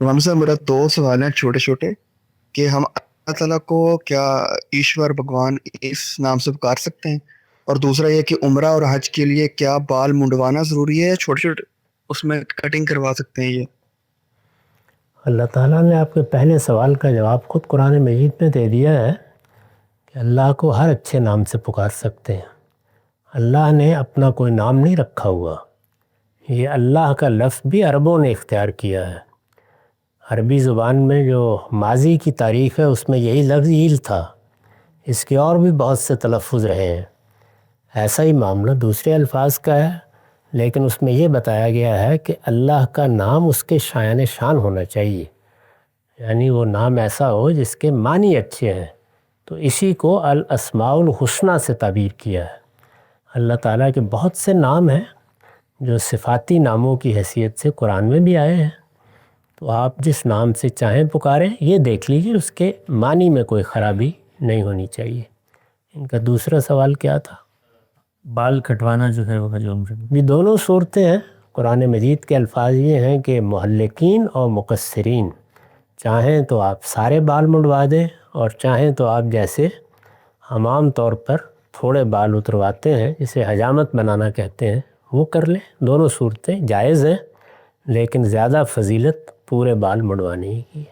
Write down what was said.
इमाम साहब, मेरा दो सवाल हैं छोटे छोटे कि हम अल्लाह ताला को क्या ईश्वर भगवान इस नाम से पुकार सकते हैं? और दूसरा ये कि उम्रा और हज के लिए क्या बाल मुंडवाना जरूरी है या छोटे छोटे उसमें कटिंग करवा सकते हैं ये? अल्लाह ताला ने आपके पहले सवाल का जवाब खुद कुरान मजीद में दे दिया है कि अल्लाह को हर अच्छे नाम से पुकार सकते हैं। अल्लाह ने अपना कोई नाम नहीं रखा हुआ। ये अल्लाह का लफ्ज़ भी अरबों ने इख्तियार किया है। अरबी ज़ुबान में जो माजी की तारीख़ है उसमें यही लफ्ज़ ईल था। इसके और भी बहुत से तलफ़्फ़ुज़ रहे हैं। ऐसा ही मामला दूसरे अल्फाज का है, लेकिन उसमें यह बताया गया है कि अल्लाह का नाम उसके शायान शान होना चाहिए, यानी वो नाम ऐसा हो जिसके मानी अच्छे हैं। तो इसी को अल अस्माउल हुस्ना से ताबीर किया है। अल्लाह ताला के बहुत से नाम हैं जो सिफ़ाती नामों की हैसियत से कुरान में भी आए हैं। तो आप जिस नाम से चाहें पुकारें, ये देख लीजिए उसके मानी में कोई ख़राबी नहीं होनी चाहिए। इनका दूसरा सवाल क्या था? बाल कटवाना जो है वो जो ये दोनों सूरतें हैं। कुरान मजीद के अल्फाज ये हैं कि मुहल्लिकीन और मुकस्सिरीन, चाहें तो आप सारे बाल मुंडवा दें और चाहें तो आप जैसे हम आम तौर पर थोड़े बाल उतरवाते हैं, जिसे हजामत बनाना कहते हैं, वो कर लें। दोनों सूरतें जायज़ हैं, लेकिन ज़्यादा फजीलत पूरे बाल मुंडवाने की है।